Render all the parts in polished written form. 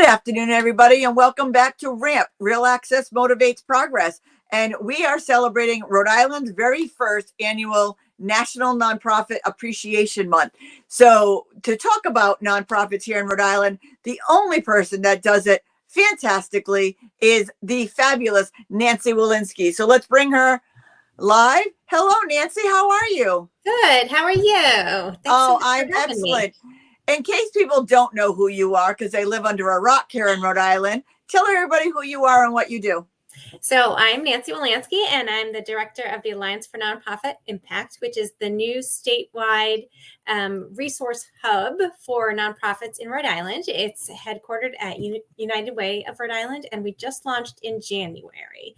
Good afternoon, everybody, and welcome back to RAMP, Real Access Motivates Progress. And we are celebrating Rhode Island's very first annual National Nonprofit Appreciation Month. So to talk about nonprofits here in Rhode Island, the only person that does it fantastically is the fabulous Nancy Walensky. So let's bring her live. Hello, Nancy. How are you? Good. How are you? I'm excellent. In case people don't know who you are, because they live under a rock here in Rhode Island, tell everybody who you are and what you do. So I'm Nancy Walensky, and I'm the director of the Alliance for Nonprofit Impact, which is the new statewide resource hub for nonprofits in Rhode Island. It's headquartered at United Way of Rhode Island, and we just launched in January.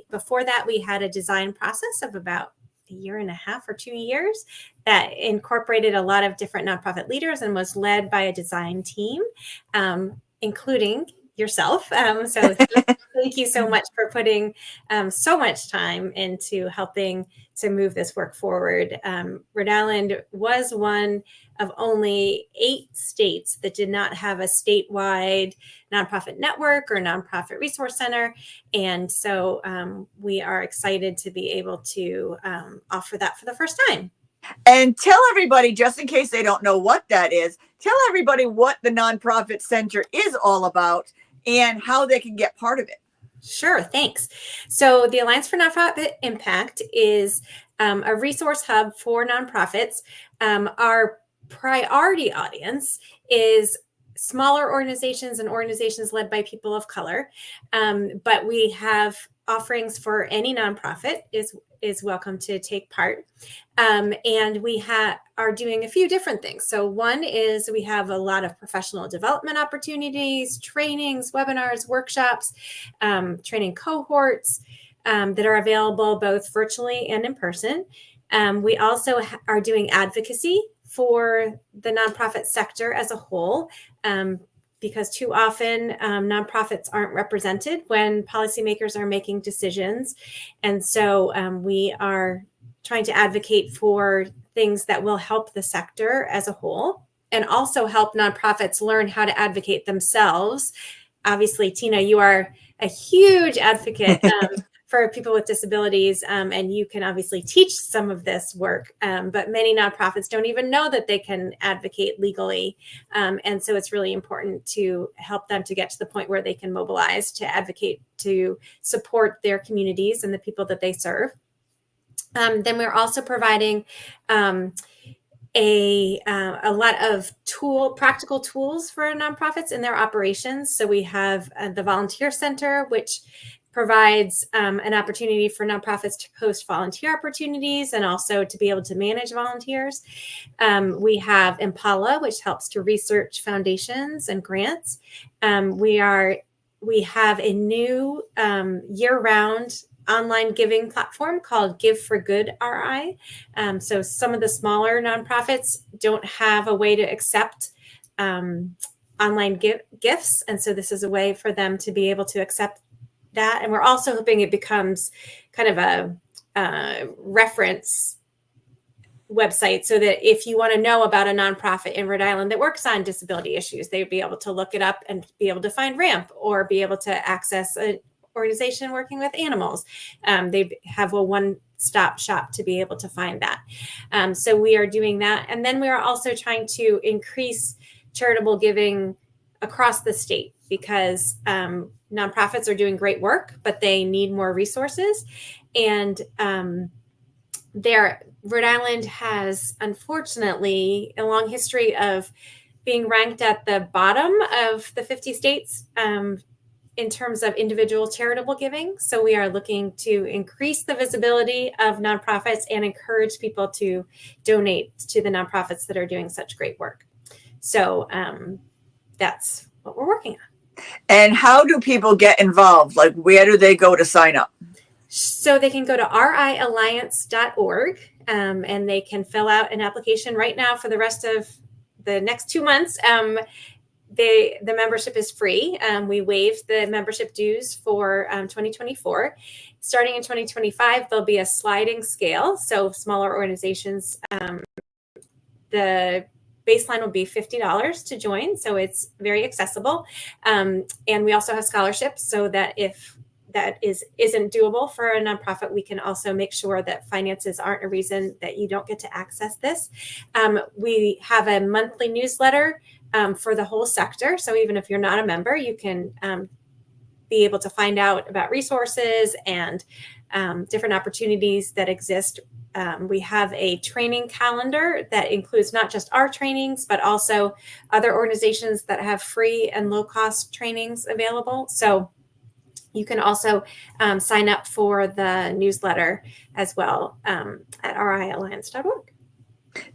Before that, we had a design process of about a year and a half or 2 years that incorporated a lot of different nonprofit leaders and was led by a design team, including yourself. So thank you so much for putting so much time into helping to move this work forward. Rhode Island was one of only 8 states that did not have a statewide nonprofit network or nonprofit resource center. And so we are excited to be able to offer that for the first time. And tell everybody, just in case they don't know what that is, tell everybody what the Nonprofit Center is all about and how they can get part of it. Sure, thanks. So the Alliance for Nonprofit Impact is a resource hub for nonprofits. Our priority audience is smaller organizations and organizations led by people of color, but we have offerings for any nonprofit is welcome to take part. And we are doing a few different things. So one is we have a lot of professional development opportunities, trainings, webinars, workshops, training cohorts that are available both virtually and in person. We also are doing advocacy for the nonprofit sector as a whole, because too often nonprofits aren't represented when policymakers are making decisions. And so we are trying to advocate for things that will help the sector as a whole and also help nonprofits learn how to advocate themselves. Obviously, Tina, you are a huge advocate for people with disabilities, and you can obviously teach some of this work, but many nonprofits don't even know that they can advocate legally. And so it's really important to help them to get to the point where they can mobilize to advocate to support their communities and the people that they serve. Then we're also providing a lot of practical tools for nonprofits in their operations. So we have the Volunteer Center, which provides an opportunity for nonprofits to post volunteer opportunities and also to be able to manage volunteers. We have Impala, which helps to research foundations and grants. We have a new year-round online giving platform called Give for Good RI. So some of the smaller nonprofits don't have a way to accept online gifts. And so this is a way for them to be able to accept that. And we're also hoping it becomes kind of a reference website so that if you want to know about a nonprofit in Rhode Island that works on disability issues, they'd be able to look it up and be able to find RAMP or be able to access an organization working with animals. They have a one-stop shop to be able to find that. So we are doing that. And then we are also trying to increase charitable giving across the state because nonprofits are doing great work, but they need more resources. And Rhode Island has, unfortunately, a long history of being ranked at the bottom of the 50 states in terms of individual charitable giving. So we are looking to increase the visibility of nonprofits and encourage people to donate to the nonprofits that are doing such great work. So that's what we're working on. And how do people get involved? Like, where do they go to sign up? So they can go to rialliance.org and they can fill out an application right now for the rest of the next 2 months. The membership is free. We waived the membership dues for 2024. Starting in 2025, there'll be a sliding scale. So smaller organizations, the baseline will be $50 to join, so it's very accessible. And we also have scholarships, so that if that isn't doable for a nonprofit, we can also make sure that finances aren't a reason that you don't get to access this. We have a monthly newsletter for the whole sector, so even if you're not a member, you can be able to find out about resources and different opportunities that exist. We have a training calendar that includes not just our trainings, but also other organizations that have free and low-cost trainings available. So you can also sign up for the newsletter as well at rialliance.org.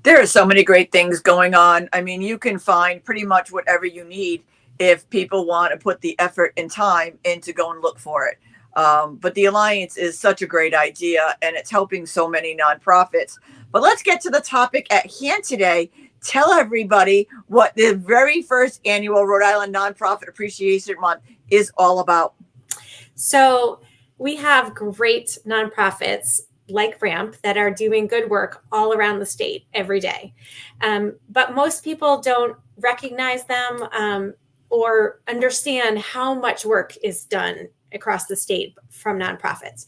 There are so many great things going on. I mean, you can find pretty much whatever you need if people want to put the effort and time in to go and look for it. But the Alliance is such a great idea, and it's helping so many nonprofits. But let's get to the topic at hand today. Tell everybody what the very first annual Rhode Island Nonprofit Appreciation Month is all about. So we have great nonprofits like RAMP that are doing good work all around the state every day. But most people don't recognize them or understand how much work is done across the state from nonprofits.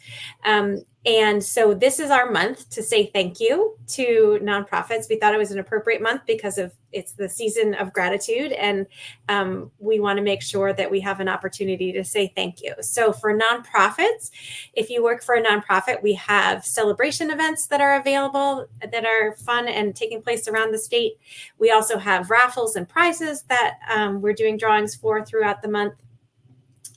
And so this is our month to say thank you to nonprofits. We thought it was an appropriate month because it's the season of gratitude, and we want to make sure that we have an opportunity to say thank you. So for nonprofits, if you work for a nonprofit, we have celebration events that are available that are fun and taking place around the state. We also have raffles and prizes that we're doing drawings for throughout the month.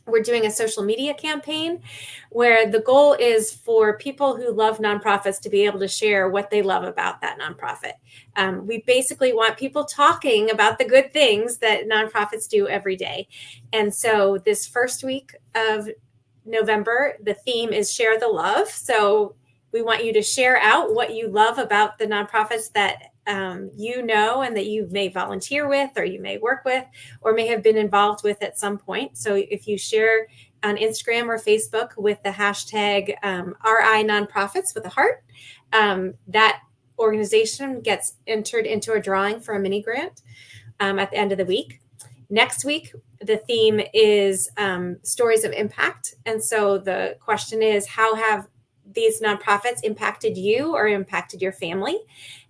We're doing a social media campaign where the goal is for people who love nonprofits to be able to share what they love about that nonprofit. We basically want people talking about the good things that nonprofits do every day. And so this first week of November, the theme is Share the Love. So we want you to share out what you love about the nonprofits that you know and that you may volunteer with, or you may work with, or may have been involved with at some point. So if you share on Instagram or Facebook with the hashtag RI Nonprofits with a heart, that organization gets entered into a drawing for a mini grant at the end of the week. Next week, the theme is stories of impact. And so the question is, how have these nonprofits impacted you or impacted your family?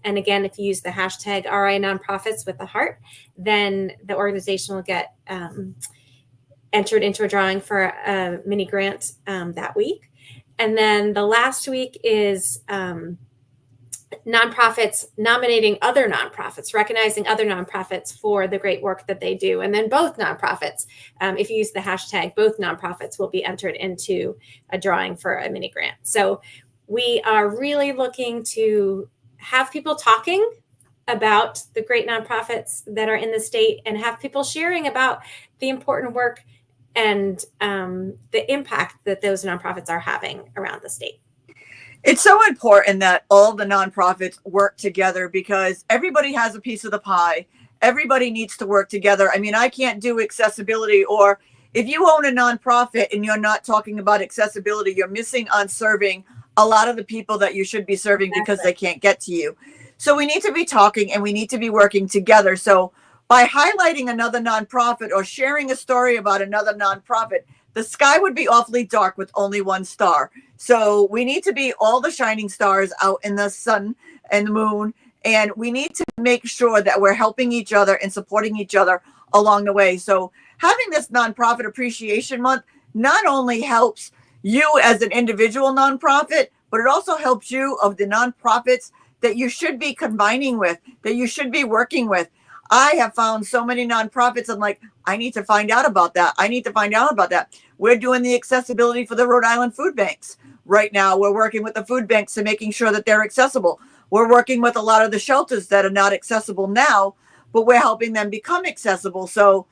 And again, if you use the hashtag RI Nonprofits with a heart, then the organization will get entered into a drawing for a mini grant that week. And then the last week is nonprofits nominating other nonprofits, recognizing other nonprofits for the great work that they do. And then both nonprofits, if you use the hashtag, both nonprofits will be entered into a drawing for a mini grant. So we are really looking to have people talking about the great nonprofits that are in the state, and have people sharing about the important work and the impact that those nonprofits are having around the state. It's so important that all the nonprofits work together, because everybody has a piece of the pie. Everybody needs to work together. I mean, I can't do accessibility, or if you own a nonprofit and you're not talking about accessibility, you're missing on serving a lot of the people that you should be serving because they can't get to you. So we need to be talking and we need to be working together. So by highlighting another nonprofit or sharing a story about another nonprofit, the sky would be awfully dark with only one star. So we need to be all the shining stars out in the sun and the moon. And we need to make sure that we're helping each other and supporting each other along the way. So having this Nonprofit Appreciation Month not only helps you as an individual nonprofit, but it also helps you of the nonprofits that you should be combining with, that you should be working with. I have found so many nonprofits. I'm like, I need to find out about that. I need to find out about that. We're doing the accessibility for the Rhode Island food banks. Right now, we're working with the food banks and making sure that they're accessible. We're working with a lot of the shelters that are not accessible now, but we're helping them become accessible. So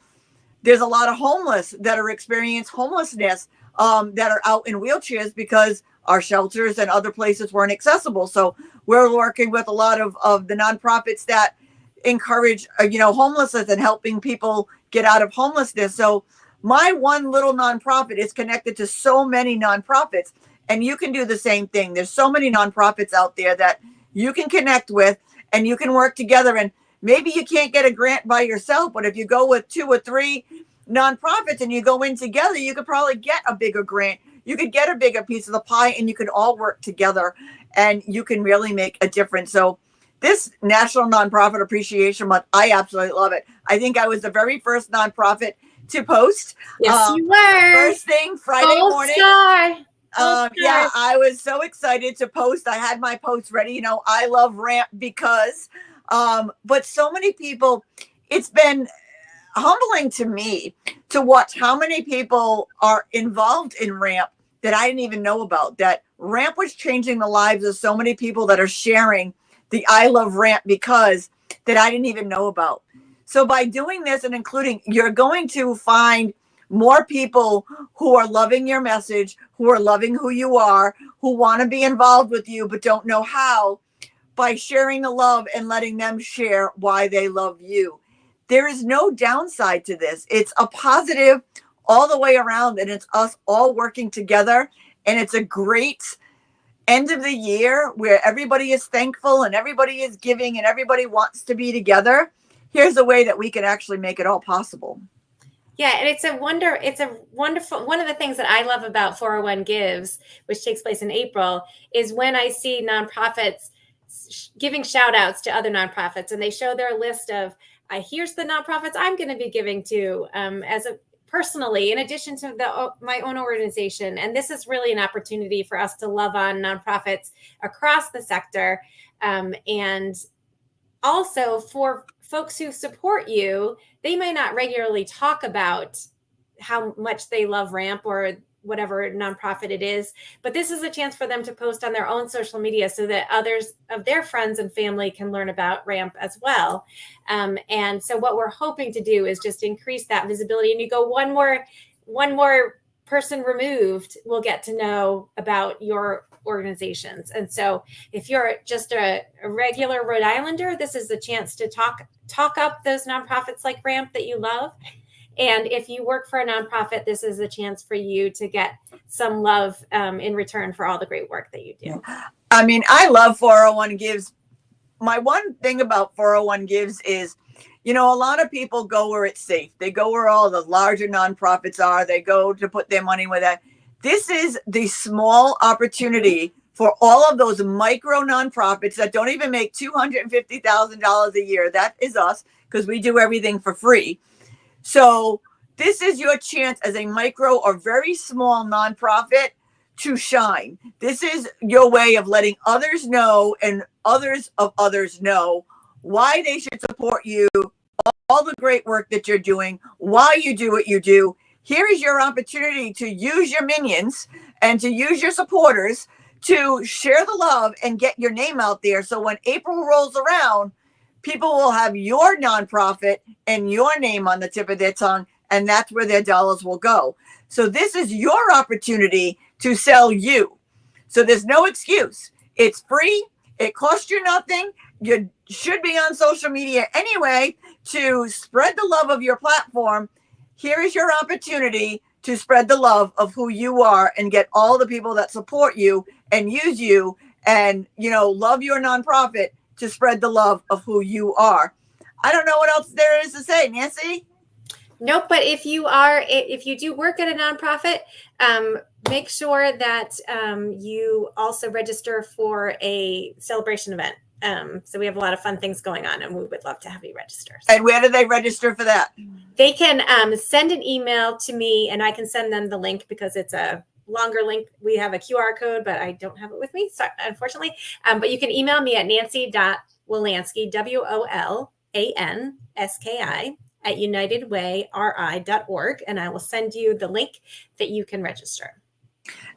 there's a lot of homeless that are experiencing homelessness that are out in wheelchairs because our shelters and other places weren't accessible. So we're working with a lot of the nonprofits that encourage, homelessness and helping people get out of homelessness. So my one little nonprofit is connected to so many nonprofits, and you can do the same thing. There's so many nonprofits out there that you can connect with, and you can work together. And Maybe you can't get a grant by yourself, but if you go with 2 or 3 nonprofits and you go in together, you could probably get a bigger grant. You could get a bigger piece of the pie, and you could all work together, and you can really make a difference. So this National Nonprofit Appreciation Month, I absolutely love it. I think I was the very first nonprofit to post. Yes, you were. First thing Friday Gold morning. Star. Yeah, I was so excited to post. I had my post ready. You know, I love Ramp because, but so many people, it's been humbling to me to watch how many people are involved in Ramp that I didn't even know about. That Ramp was changing the lives of so many people that are sharing the I love Ramp because that I didn't even know about. So by doing this and including, you're going to find more people who are loving your message, who are loving who you are, who want to be involved with you, but don't know how, by sharing the love and letting them share why they love you. There is no downside to this. It's a positive all the way around, and it's us all working together. And it's a great end of the year where everybody is thankful and everybody is giving and everybody wants to be together. Here's a way that we can actually make it all possible. Yeah, and it's a wonderful, one of the things that I love about 401 Gives, which takes place in April, is when I see nonprofits giving shout outs to other nonprofits, and they show their list of, here's the nonprofits I'm going to be giving to personally, in addition to my own organization. And this is really an opportunity for us to love on nonprofits across the sector. And also for folks who support you, they may not regularly talk about how much they love Ramp or whatever nonprofit it is, but this is a chance for them to post on their own social media so that others of their friends and family can learn about Ramp as well. And so what we're hoping to do is just increase that visibility. And you go one more person removed will get to know about your organizations. And so if you're just a regular Rhode Islander, this is the chance to talk up those nonprofits like Ramp that you love. And if you work for a nonprofit, this is a chance for you to get some love in return for all the great work that you do. I mean, I love 401 Gives. My one thing about 401 Gives is, you know, a lot of people go where it's safe. They go where all the larger nonprofits are. They go to put their money where that. This is the small opportunity for all of those micro nonprofits that don't even make $250,000 a year. That is us, because we do everything for free. So this is your chance as a micro or very small nonprofit to shine. This is your way of letting others know and others of others know why they should support you, all the great work that you're doing, why you do what you do. Here is your opportunity to use your minions and to use your supporters to share the love and get your name out there. So when April rolls around, people will have your nonprofit and your name on the tip of their tongue, and that's where their dollars will go. So this is your opportunity to sell you. So there's no excuse. It's free. It costs you nothing. You should be on social media anyway to spread the love of your platform. Here is your opportunity to spread the love of who you are and get all the people that support you and use you and, you know, love your nonprofit to spread the love of who you are. I don't know what else there is to say, Nancy. Nope. But if you do work at a nonprofit, make sure that you also register for a celebration event. So we have a lot of fun things going on, and we would love to have you register. And where do they register for that? They can send an email to me, and I can send them the link because it's a longer link. We have a QR code, but I don't have it with me, unfortunately. But you can email me at nancy.wolansky, WOLANSKI, at unitedwayri.org, and I will send you the link that you can register.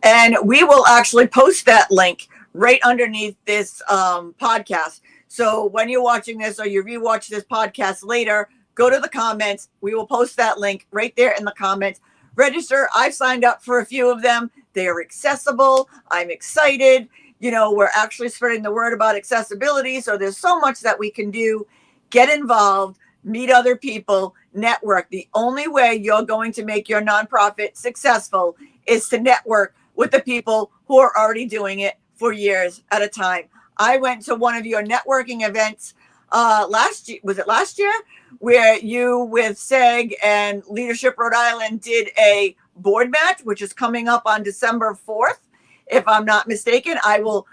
And we will actually post that link right underneath this podcast. So when you're watching this or you rewatch this podcast later, go to the comments. We will post that link right there in the comments. Register. I've signed up for a few of them. They are accessible. I'm excited. You know, we're actually spreading the word about accessibility. So there's so much that we can do. Get involved, meet other people, network. The only way you're going to make your nonprofit successful is to network with the people who are already doing it for years at a time. I went to one of your networking events last year, was it last year, where you with SEG and Leadership Rhode Island did a board match, which is coming up on December 4th. If I'm not mistaken, I will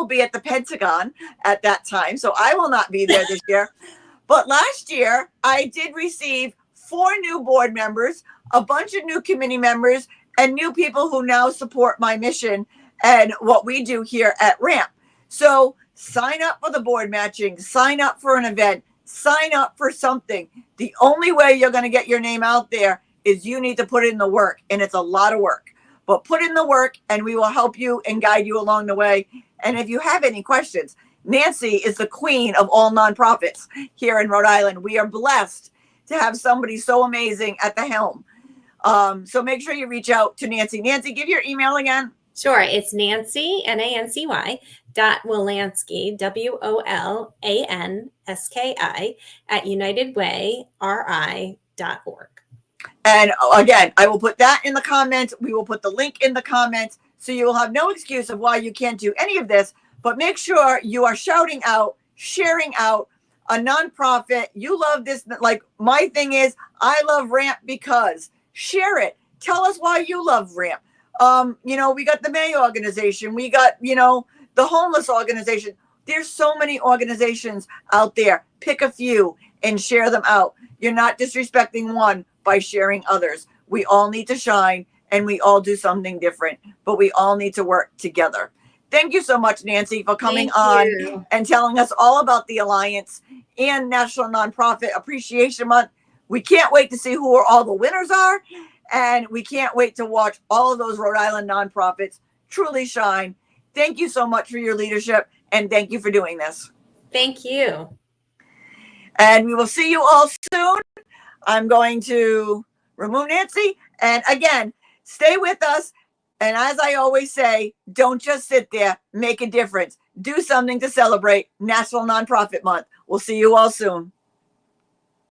be at the Pentagon at that time, so I will not be there this year. But last year, I did receive 4 new board members, a bunch of new committee members, and new people who now support my mission and what we do here at RAMP. So sign up for the board matching, sign up for an event, sign up for something. The only way you're going to get your name out there is you need to put in the work, and it's a lot of work. But put in the work, and we will help you and guide you along the way. And if you have any questions, Nancy is the queen of all nonprofits here in Rhode Island. We are blessed to have somebody so amazing at the helm. So make sure you reach out to Nancy. Nancy, give your email again. Sure. It's Nancy, Nancy, .Wolanski, WOLANSKI, at UnitedWayRI.org. And again, I will put that in the comments. We will put the link in the comments. So you will have no excuse of why you can't do any of this. But make sure you are shouting out, sharing out a nonprofit. You love this. Like my thing is, I love RAMP because. Share it. Tell us why you love RAMP. We got the May organization. We got, the homeless organization. There's so many organizations out there. Pick a few and share them out. You're not disrespecting one by sharing others. We all need to shine and we all do something different, but we all need to work together. Thank you so much, Nancy, for coming on and telling us all about the Alliance and National Nonprofit Appreciation Month. We can't wait to see who all the winners are, and we can't wait to watch all of those Rhode Island nonprofits truly shine. Thank you so much for your leadership, and thank you for doing this. Thank you. And we will see you all soon. I'm going to remove Nancy. And again, stay with us. And as I always say, don't just sit there, make a difference. Do something to celebrate National Nonprofit Month. We'll see you all soon.